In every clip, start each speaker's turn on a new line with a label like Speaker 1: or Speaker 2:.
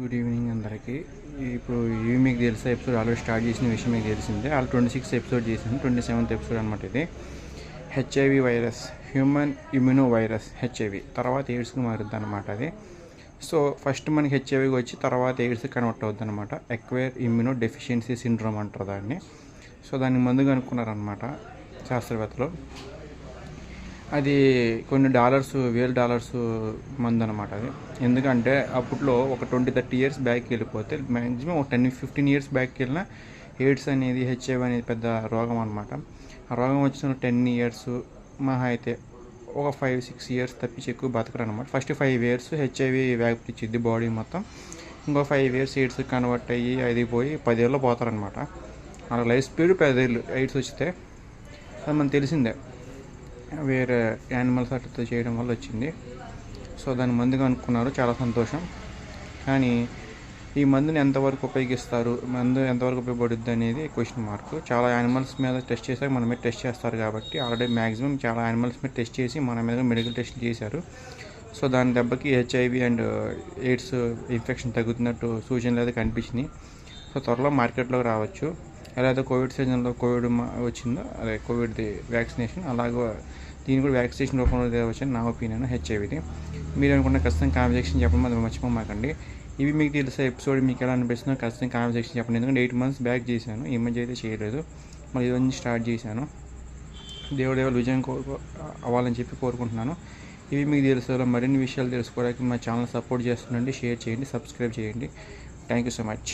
Speaker 1: Good evening అందరికీ. ఇప్పుడు ఇవి మీకు తెలిసే ఎపిసోడ్ ఆల్రెడీ స్టార్ట్ చేసిన విషయం మీకు తెలిసిందే. ఆల్ 26 ఎపిసోడ్ చేసాను, 27th ఎపిసోడ్ అనమాట ఇది. HIV virus, human immuno virus, HIV తర్వాత ఎయిడ్స్కి మారుద్ది అనమాట అది. సో ఫస్ట్ మనకి హెచ్ఐవికి వచ్చి తర్వాత ఎయిడ్స్కి కన్వర్ట్ అవుద్ది అనమాట. ఎక్వైర్ ఇమ్యూనో డెఫిషియన్సీ సిండ్రోమ్ అంటారు దాన్ని. సో దాన్ని మందు కనుక్కున్నారనమాట శాస్త్రవేత్తలు. అది కొన్ని $1000 మందు అనమాట అది. ఎందుకంటే అప్పట్లో ఒక 20-30 ఇయర్స్ బ్యాక్కి వెళ్ళిపోతే మ్యాక్సిమం ఒక 10-15 ఇయర్స్ బ్యాక్కి వెళ్ళిన ఎయిడ్స్ అనేది, హెచ్ఐవి అనేది పెద్ద రోగం అనమాట. ఆ రోగం వచ్చిన 10 ఇయర్స్ మహా అయితే ఒక 5-6 ఇయర్స్ తప్పించి ఎక్కువ బతకరు అనమాట. ఫస్ట్ 5 ఇయర్స్ హెచ్ఐవి వ్యాపించిద్ది బాడీ మొత్తం. ఇంకో 5 ఇయర్స్ ఎయిడ్స్ కన్వర్ట్ అయ్యి అది పోయి 10 ఏళ్ళు పోతారనమాట. అలా లైఫ్ స్పీడ్ 10 ఏళ్ళు ఎయిడ్స్ వస్తే. అది మనకు తెలిసిందే, వేరే యానిమల్స్ అట్లా చేయడం వల్ల వచ్చింది. సో దాని మందుగా అనుకున్నారు, చాలా సంతోషం. కానీ ఈ మందుని ఎంతవరకు ఉపయోగిస్తారు, మందు ఎంతవరకు ఉపయోగపడుద్ది అనేది క్వశ్చన్ మార్క్. చాలా యానిమల్స్ మీద టెస్ట్ చేశాక మన మీద టెస్ట్ చేస్తారు కాబట్టి ఆల్రెడీ మ్యాక్సిమం చాలా యానిమల్స్ మీద టెస్ట్ చేసి మన మీద మెడికల్ టెస్ట్ చేశారు. సో దాని దెబ్బకి హెచ్ఐవి అండ్ ఎయిడ్స్ ఇన్ఫెక్షన్ తగ్గుతున్నట్టు సూచనలు అయితే కనిపించినాయి. సో త్వరలో మార్కెట్లోకి రావచ్చు. ఎలా అయితే కోవిడ్ సీజన్లో కోవిడ్ వచ్చిందో, అదే కోవిడ్ది వ్యాక్సినేషన్, అలాగే దీన్ని కూడా వ్యాక్సినేషన్ రూపంలో తేవచ్చని నా ఒపీనియన్ హెచ్ఐవిది. మీరు అనుకున్న ఖచ్చితంగా కామెంట్ సెక్షన్ చెప్పడం అది మర్చిపోమాకండి. ఇవి మీకు తెలిసే ఎపిసోడ్ మీకు ఎలా అనిపిస్తుందో ఖచ్చితంగా కామెంట్ సెక్షన్ చెప్పండి. ఎందుకంటే 8 months బ్యాక్ చేశాను, ఈ మధ్య అయితే చేయలేదు, మళ్ళీ ఇవన్నీ స్టార్ట్ చేశాను. దేవుడు విజయం అవ్వాలని చెప్పి కోరుకుంటున్నాను. ఇవి మీకు తెలిసే మరిన్ని విషయాలు తెలుసుకోవడానికి మా ఛానల్ సపోర్ట్ చేస్తుండండి, షేర్ చేయండి, సబ్స్క్రైబ్ చేయండి. Thank you so much.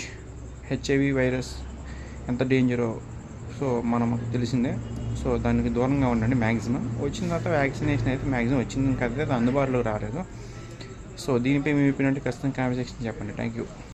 Speaker 1: HIV virus ఎంత డేంజరో సో మనకు తెలిసిందే. సో దానికి దూరంగా ఉండండి మ్యాక్సిమం. వచ్చిన తర్వాత వ్యాక్సినేషన్ అయితే మ్యాక్సిమం వచ్చింది కదా, అందుబాటులో రాలేదు. సో దీనిపై మీ ఒపీనియన్ ఖచ్చితంగా కామెంట్ సెక్షన్ చెప్పండి. Thank you.